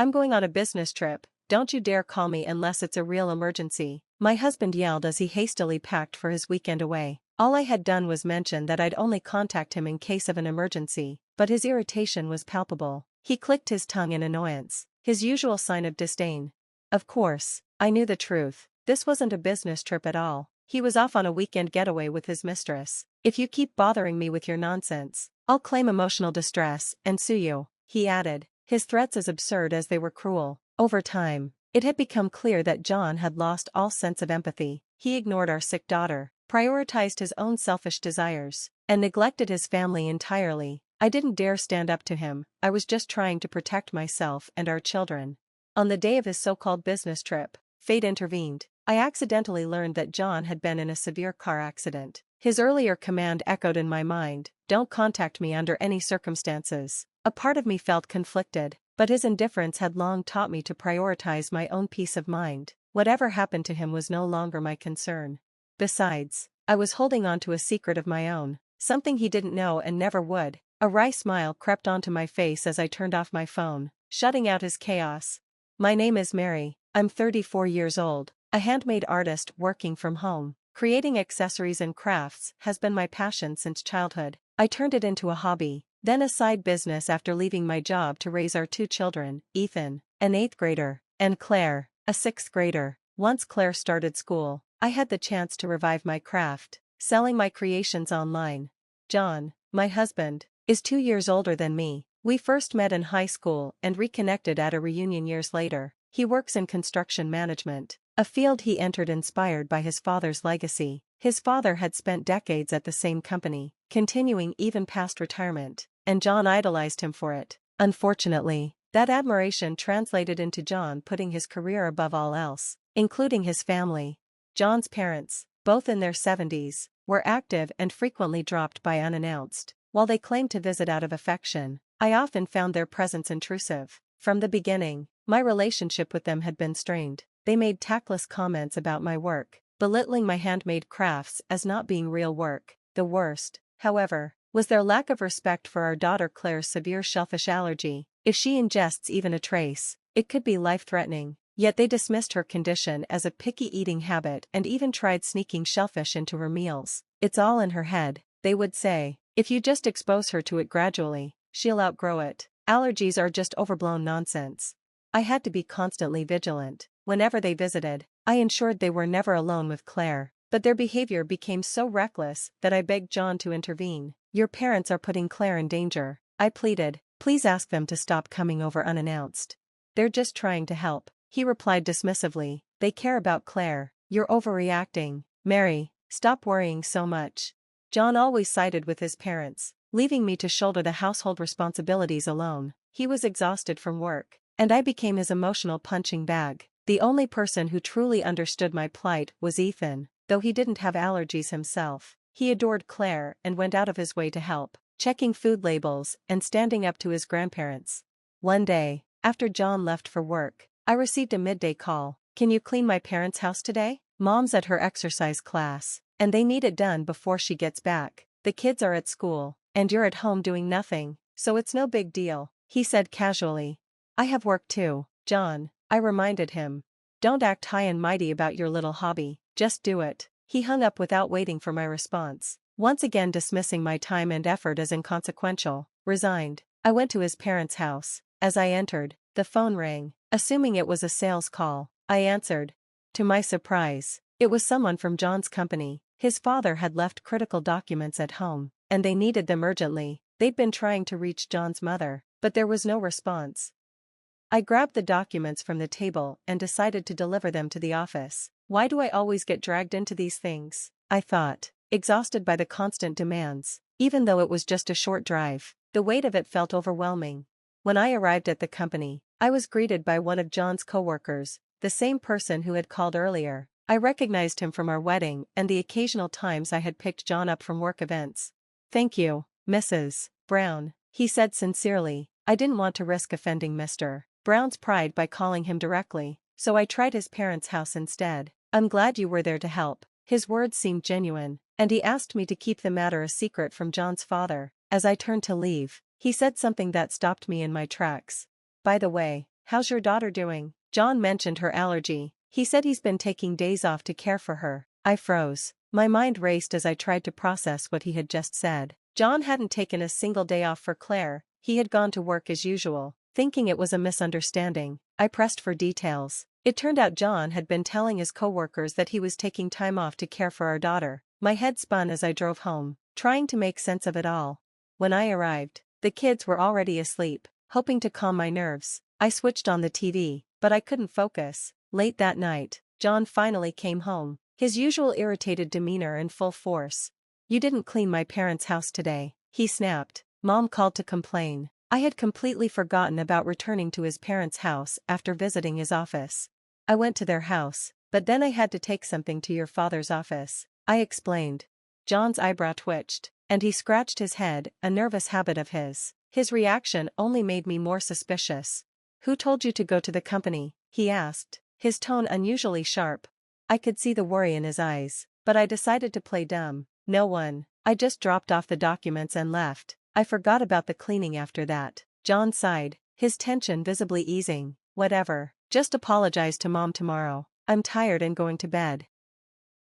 I'm going on a business trip, don't you dare call me unless it's a real emergency, my husband yelled as he hastily packed for his weekend away. All I had done was mention that I'd only contact him in case of an emergency, but his irritation was palpable. He clicked his tongue in annoyance, his usual sign of disdain. Of course, I knew the truth. This wasn't a business trip at all. He was off on a weekend getaway with his mistress. If you keep bothering me with your nonsense, I'll claim emotional distress and sue you, he added, his threats as absurd as they were cruel. Over time, it had become clear that John had lost all sense of empathy. He ignored our sick daughter, prioritized his own selfish desires, and neglected his family entirely. I didn't dare stand up to him, I was just trying to protect myself and our children. On the day of his so-called business trip, fate intervened. I accidentally learned that John had been in a severe car accident. His earlier command echoed in my mind, "Don't contact me under any circumstances." A part of me felt conflicted, but his indifference had long taught me to prioritize my own peace of mind. Whatever happened to him was no longer my concern. Besides, I was holding on to a secret of my own, something he didn't know and never would. A wry smile crept onto my face as I turned off my phone, shutting out his chaos. My name is Mary, I'm 34 years old, a handmade artist working from home. Creating accessories and crafts has been my passion since childhood. I turned it into a hobby, then a side business after leaving my job to raise our 2 children, Ethan, an 8th grader, and Claire, a 6th grader. Once Claire started school, I had the chance to revive my craft, selling my creations online. John, my husband, is 2 years older than me. We first met in high school and reconnected at a reunion years later. He works in construction management, a field he entered inspired by his father's legacy. His father had spent decades at the same company, continuing even past retirement, and John idolized him for it. Unfortunately, that admiration translated into John putting his career above all else, including his family. John's parents, both in their 70s, were active and frequently dropped by unannounced. While they claimed to visit out of affection, I often found their presence intrusive. From the beginning, my relationship with them had been strained. They made tactless comments about my work, belittling my handmade crafts as not being real work. The worst, however, was their lack of respect for our daughter Claire's severe shellfish allergy. If she ingests even a trace, it could be life-threatening. Yet they dismissed her condition as a picky eating habit and even tried sneaking shellfish into her meals. It's all in her head, they would say. If you just expose her to it gradually, she'll outgrow it. Allergies are just overblown nonsense. I had to be constantly vigilant. Whenever they visited, I ensured they were never alone with Claire, but their behavior became so reckless that I begged John to intervene. Your parents are putting Claire in danger, I pleaded. Please ask them to stop coming over unannounced. They're just trying to help, he replied dismissively. They care about Claire. You're overreacting, Mary, stop worrying so much. John always sided with his parents, leaving me to shoulder the household responsibilities alone. He was exhausted from work, and I became his emotional punching bag. The only person who truly understood my plight was Ethan, though he didn't have allergies himself. He adored Claire and went out of his way to help, checking food labels and standing up to his grandparents. One day, after John left for work, I received a midday call. Can you clean my parents' house today? Mom's at her exercise class, and they need it done before she gets back. The kids are at school, and you're at home doing nothing, so it's no big deal, he said casually. I have work too, John, I reminded him. Don't act high and mighty about your little hobby, just do it. He hung up without waiting for my response, once again dismissing my time and effort as inconsequential. Resigned, I went to his parents' house. As I entered, the phone rang. Assuming it was a sales call, I answered. To my surprise, it was someone from John's company. His father had left critical documents at home, and they needed them urgently. They'd been trying to reach John's mother, but there was no response. I grabbed the documents from the table and decided to deliver them to the office. Why do I always get dragged into these things? I thought, exhausted by the constant demands. Even though it was just a short drive, the weight of it felt overwhelming. When I arrived at the company, I was greeted by one of John's coworkers, the same person who had called earlier. I recognized him from our wedding and the occasional times I had picked John up from work events. Thank you, Mrs. Brown, he said sincerely. I didn't want to risk offending Mr. Brown's pride by calling him directly, so I tried his parents' house instead. I'm glad you were there to help. His words seemed genuine, and he asked me to keep the matter a secret from John's father. As I turned to leave, he said something that stopped me in my tracks. By the way, "How's your daughter doing?" John mentioned her allergy. He said he's been taking days off to care for her. I froze. My mind raced as I tried to process what he had just said. John hadn't taken a single day off for Claire, he had gone to work as usual. Thinking it was a misunderstanding, I pressed for details. It turned out John had been telling his coworkers that he was taking time off to care for our daughter. My head spun as I drove home, trying to make sense of it all. When I arrived, the kids were already asleep. Hoping to calm my nerves, I switched on the TV, but I couldn't focus. Late that night, John finally came home, his usual irritated demeanor in full force. "You didn't clean my parents' house today," he snapped. Mom called to complain. I had completely forgotten about returning to his parents' house after visiting his office. "I went to their house, but then I had to take something to your father's office," I explained. John's eyebrow twitched, and he scratched his head, a nervous habit of his. His reaction only made me more suspicious. "Who told you to go to the company?" he asked, his tone unusually sharp. I could see the worry in his eyes, but I decided to play dumb. "No one. I just dropped off the documents and left. I forgot about the cleaning after that." John sighed, his tension visibly easing. "Whatever. Just apologize to Mom tomorrow. I'm tired and going to bed."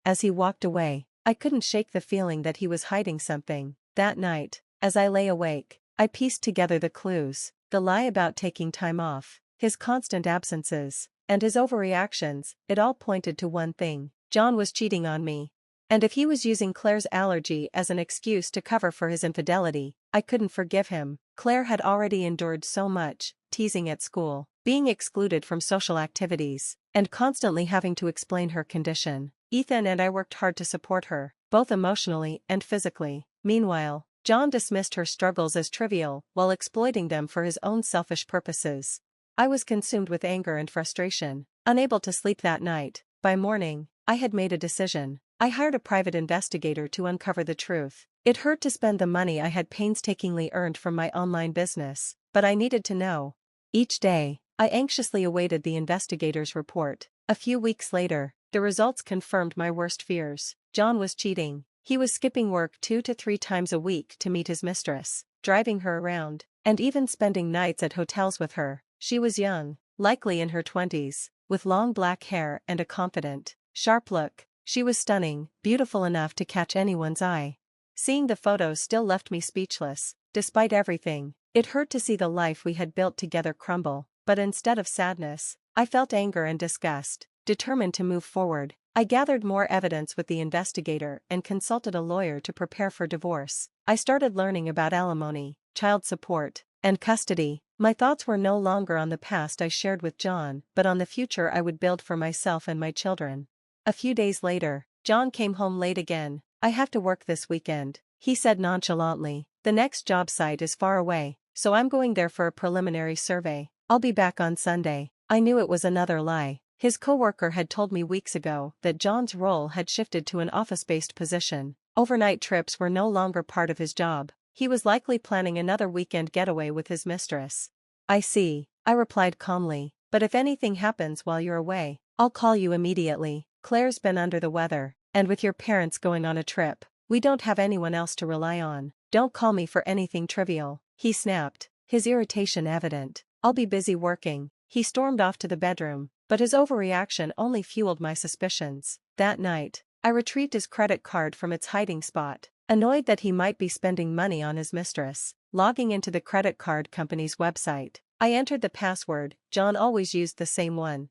As he walked away, I couldn't shake the feeling that he was hiding something. That night, as I lay awake, I pieced together the clues: the lie about taking time off, his constant absences, and his overreactions. It all pointed to one thing: John was cheating on me. And if he was using Claire's allergy as an excuse to cover for his infidelity, I couldn't forgive him. Claire had already endured so much: teasing at school, being excluded from social activities, and constantly having to explain her condition. Ethan and I worked hard to support her, both emotionally and physically. Meanwhile, John dismissed her struggles as trivial while exploiting them for his own selfish purposes. I was consumed with anger and frustration, unable to sleep that night. By morning, I had made a decision. I hired a private investigator to uncover the truth. It hurt to spend the money I had painstakingly earned from my online business, but I needed to know. Each day, I anxiously awaited the investigator's report. A few weeks later, the results confirmed my worst fears. John was cheating. He was skipping work 2 to 3 times a week to meet his mistress, driving her around, and even spending nights at hotels with her. She was young, likely in her 20s, with long black hair and a confident, sharp look. She was stunning, beautiful enough to catch anyone's eye. Seeing the photos still left me speechless. Despite everything, it hurt to see the life we had built together crumble, but instead of sadness, I felt anger and disgust. Determined to move forward, I gathered more evidence with the investigator and consulted a lawyer to prepare for divorce. I started learning about alimony, child support, and custody. My thoughts were no longer on the past I shared with John, but on the future I would build for myself and my children. A few days later, John came home late again. "I have to work this weekend," he said nonchalantly. "The next job site is far away, so I'm going there for a preliminary survey. I'll be back on Sunday." I knew it was another lie. His coworker had told me weeks ago that John's role had shifted to an office-based position. Overnight trips were no longer part of his job. He was likely planning another weekend getaway with his mistress. "I see," I replied calmly, "but if anything happens while you're away, I'll call you immediately. Claire's been under the weather, and with your parents going on a trip, we don't have anyone else to rely on. Don't call me for anything trivial," he snapped, his irritation evident. "I'll be busy working." He stormed off to the bedroom, but his overreaction only fueled my suspicions. That night, I retrieved his credit card from its hiding spot, annoyed that he might be spending money on his mistress. Logging into the credit card company's website, I entered the password. John always used the same one.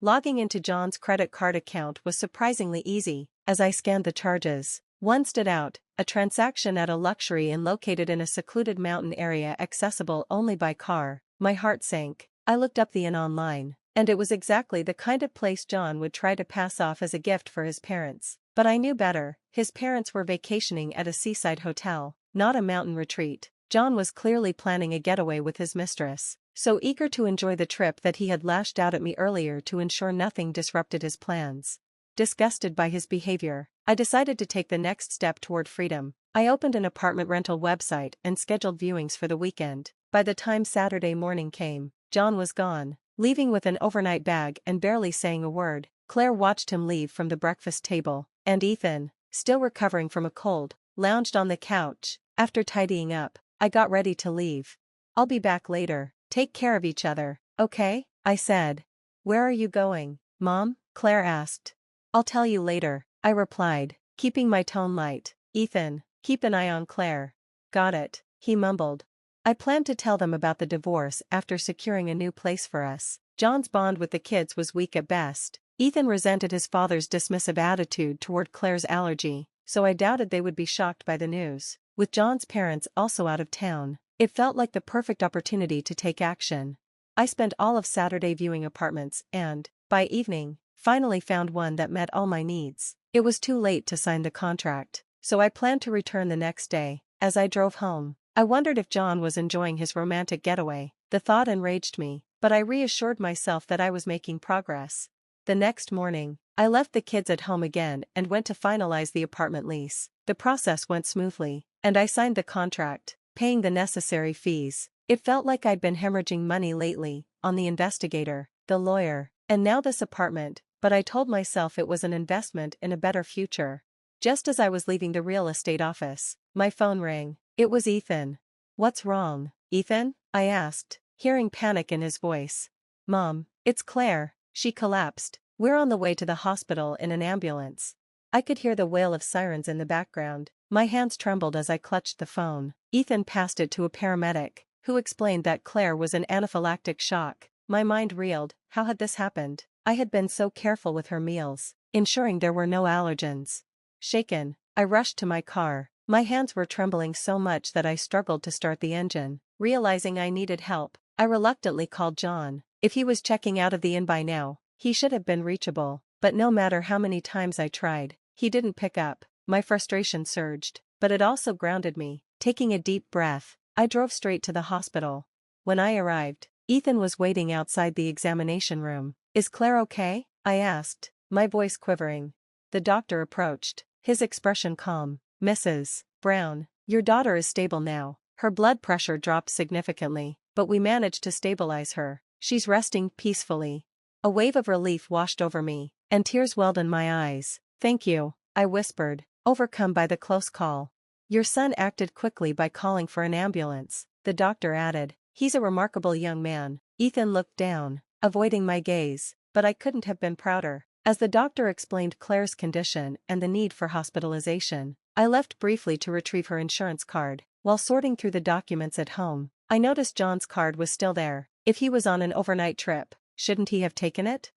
Logging into John's credit card account was surprisingly easy. As I scanned the charges, one stood out: a transaction at a luxury inn located in a secluded mountain area accessible only by car. My heart sank. I looked up the inn online, and it was exactly the kind of place John would try to pass off as a gift for his parents. But I knew better. His parents were vacationing at a seaside hotel, not a mountain retreat. John was clearly planning a getaway with his mistress, so eager to enjoy the trip that he had lashed out at me earlier to ensure nothing disrupted his plans. Disgusted by his behavior, I decided to take the next step toward freedom. I opened an apartment rental website and scheduled viewings for the weekend. By the time Saturday morning came, John was gone, leaving with an overnight bag and barely saying a word. Claire watched him leave from the breakfast table, and Ethan, still recovering from a cold, lounged on the couch. After tidying up, I got ready to leave. "I'll be back later. Take care of each other," Okay, I said. Where are you going, Mom? Claire asked. I'll tell you later, I replied, keeping my tone light. Ethan, keep an eye on Claire. Got it, he mumbled. I planned to tell them about the divorce after securing a new place for us. John's bond with the kids was weak at best. Ethan resented his father's dismissive attitude toward Claire's allergy, so I doubted they would be shocked by the news. With John's parents also out of town, it felt like the perfect opportunity to take action. I spent all of Saturday viewing apartments and, by evening, finally found one that met all my needs. It was too late to sign the contract, so I planned to return the next day. As I drove home, I wondered if John was enjoying his romantic getaway. The thought enraged me, but I reassured myself that I was making progress. The next morning, I left the kids at home again and went to finalize the apartment lease. The process went smoothly, and I signed the contract, paying the necessary fees. It felt like I'd been hemorrhaging money lately, on the investigator, the lawyer, and now this apartment, but I told myself it was an investment in a better future. Just as I was leaving the real estate office, my phone rang. It was Ethan. What's wrong, Ethan? I asked, hearing panic in his voice. Mom, it's Claire. She collapsed. We're on the way to the hospital in an ambulance. I could hear the wail of sirens in the background. My hands trembled as I clutched the phone. Ethan passed it to a paramedic, who explained that Claire was in anaphylactic shock. My mind reeled. How had this happened? I had been so careful with her meals, ensuring there were no allergens. Shaken, I rushed to my car. My hands were trembling so much that I struggled to start the engine. Realizing I needed help, I reluctantly called John. If he was checking out of the inn by now, he should have been reachable, but no matter how many times I tried, he didn't pick up. My frustration surged, but it also grounded me. Taking a deep breath, I drove straight to the hospital. When I arrived, Ethan was waiting outside the examination room. Is Claire okay? I asked, my voice quivering. The doctor approached, his expression calm. Mrs. Brown, your daughter is stable now. Her blood pressure dropped significantly, but we managed to stabilize her. She's resting peacefully. A wave of relief washed over me, and tears welled in my eyes. Thank you, I whispered, overcome by the close call. Your son acted quickly by calling for an ambulance, the doctor added. He's a remarkable young man. Ethan looked down, avoiding my gaze, but I couldn't have been prouder. As the doctor explained Claire's condition and the need for hospitalization, I left briefly to retrieve her insurance card. While sorting through the documents at home, I noticed John's card was still there. If he was on an overnight trip, shouldn't he have taken it?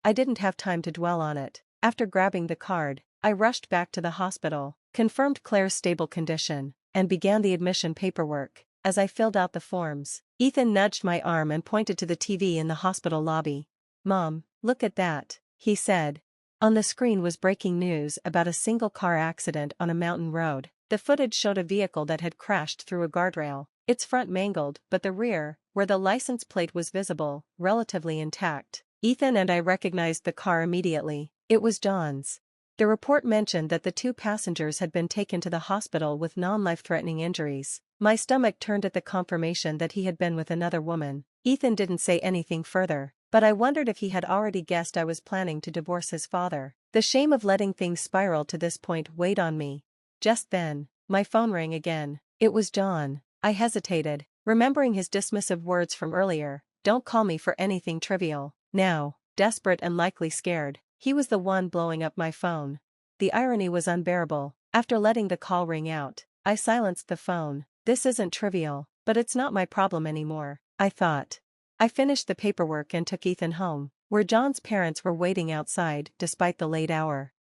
I didn't have time to dwell on it. After grabbing the card, I rushed back to the hospital, confirmed Claire's stable condition, and began the admission paperwork. As I filled out the forms, Ethan nudged my arm and pointed to the TV in the hospital lobby. Mom, look at that, he said. On the screen was breaking news about a single-car accident on a mountain road. The footage showed a vehicle that had crashed through a guardrail, its front mangled, but the rear, where the license plate was visible, relatively intact. Ethan and I recognized the car immediately. It was John's. The report mentioned that the two passengers had been taken to the hospital with non-life-threatening injuries. My stomach turned at the confirmation that he had been with another woman. Ethan didn't say anything further, but I wondered if he had already guessed I was planning to divorce his father. The shame of letting things spiral to this point weighed on me. Just then, my phone rang again. It was John. I hesitated, remembering his dismissive words from earlier. Don't call me for anything trivial. Now, desperate and likely scared, he was the one blowing up my phone. The irony was unbearable. After letting the call ring out, I silenced the phone. This isn't trivial, but it's not my problem anymore, I thought. I finished the paperwork and took Ethan home, where John's parents were waiting outside despite the late hour.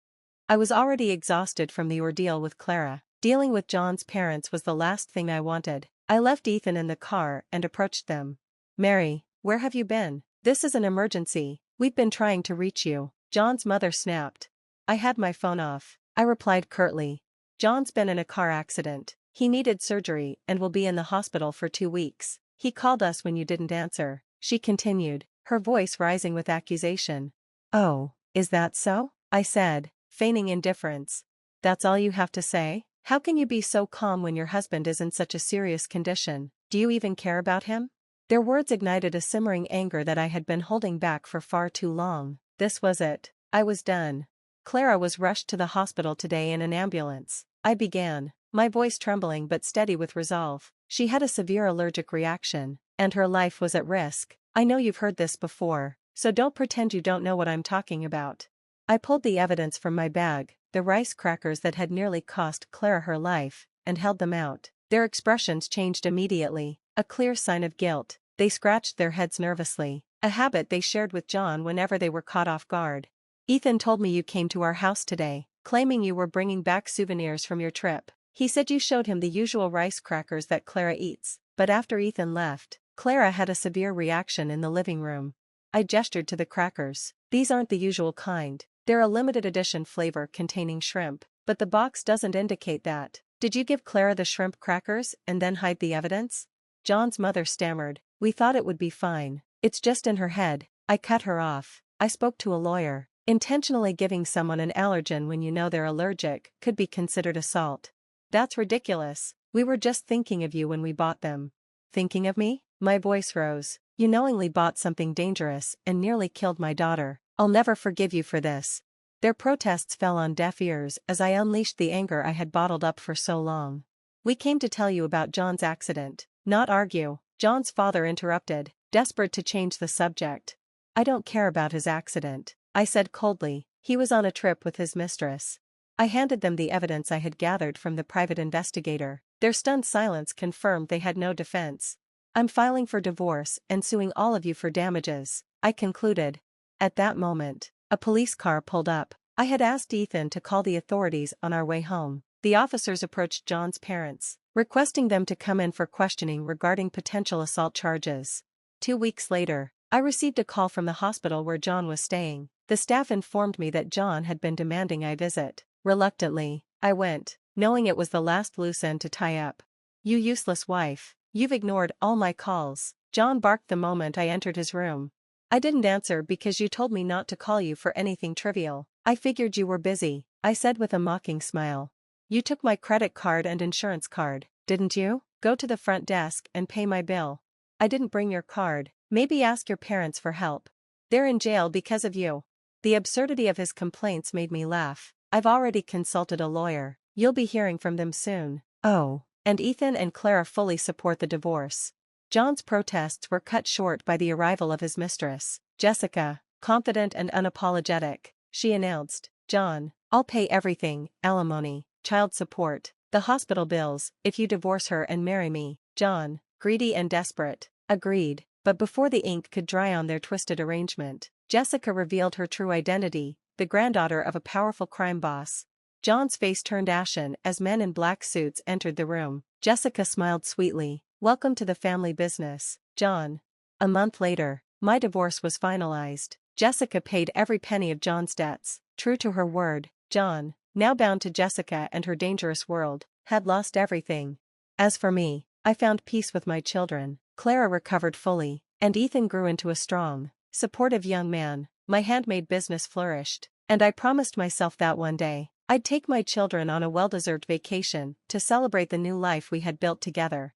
I was already exhausted from the ordeal with Clara. Dealing with John's parents was the last thing I wanted. I left Ethan in the car and approached them. Mary, where have you been? This is an emergency. We've been trying to reach you. John's mother snapped. I had my phone off. I replied curtly. John's been in a car accident. He needed surgery and will be in the hospital for 2 weeks. He called us when you didn't answer, she continued, her voice rising with accusation. Oh, is that so? I said, feigning indifference. That's all you have to say? How can you be so calm when your husband is in such a serious condition? Do you even care about him? Their words ignited a simmering anger that I had been holding back for far too long. This was it. I was done. Clara was rushed to the hospital today in an ambulance. I began, my voice trembling but steady with resolve. She had a severe allergic reaction. and her life was at risk. I know you've heard this before, so don't pretend you don't know what I'm talking about. I pulled the evidence from my bag, the rice crackers that had nearly cost Clara her life, and held them out. Their expressions changed immediately, a clear sign of guilt. They scratched their heads nervously, a habit they shared with John whenever they were caught off guard. Ethan told me you came to our house today, claiming you were bringing back souvenirs from your trip. He said you showed him the usual rice crackers that Clara eats, but after Ethan left, Clara had a severe reaction in the living room. I gestured to the crackers. These aren't the usual kind. They're a limited edition flavor containing shrimp, but the box doesn't indicate that. Did you give Clara the shrimp crackers and then hide the evidence? John's mother stammered. We thought it would be fine. It's just in her head. I cut her off. I spoke to a lawyer. Intentionally giving someone an allergen when you know they're allergic could be considered assault. That's ridiculous. We were just thinking of you when we bought them. Thinking of me? My voice rose. You knowingly bought something dangerous and nearly killed my daughter. I'll never forgive you for this. Their protests fell on deaf ears as I unleashed the anger I had bottled up for so long. We came to tell you about John's accident, not argue. John's father interrupted, desperate to change the subject. I don't care about his accident, I said coldly. He was on a trip with his mistress. I handed them the evidence I had gathered from the private investigator. Their stunned silence confirmed they had no defense. I'm filing for divorce and suing all of you for damages, I concluded. At that moment, a police car pulled up. I had asked Ethan to call the authorities on our way home. The officers approached John's parents, requesting them to come in for questioning regarding potential assault charges. 2 weeks later, I received a call from the hospital where John was staying. The staff informed me that John had been demanding I visit. Reluctantly, I went, knowing it was the last loose end to tie up. You useless wife, you've ignored all my calls, John barked the moment I entered his room. I didn't answer because you told me not to call you for anything trivial. I figured you were busy, I said with a mocking smile. You took my credit card and insurance card, didn't you? Go to the front desk and pay my bill. I didn't bring your card. Maybe ask your parents for help. They're in jail because of you. The absurdity of his complaints made me laugh. I've already consulted a lawyer. You'll be hearing from them soon. Oh, and Ethan and Clara fully support the divorce. John's protests were cut short by the arrival of his mistress, Jessica, confident and unapologetic. She announced, John, I'll pay everything, alimony, child support, the hospital bills, if you divorce her and marry me. John, greedy and desperate, agreed, but before the ink could dry on their twisted arrangement, Jessica revealed her true identity, the granddaughter of a powerful crime boss. John's face turned ashen as men in black suits entered the room. Jessica smiled sweetly. Welcome to the family business, John. A month later, my divorce was finalized. Jessica paid every penny of John's debts. True to her word, John, now bound to Jessica and her dangerous world, had lost everything. As for me, I found peace with my children. Clara recovered fully, and Ethan grew into a strong, supportive young man. My handmade business flourished, and I promised myself that one day, I'd take my children on a well-deserved vacation to celebrate the new life we had built together.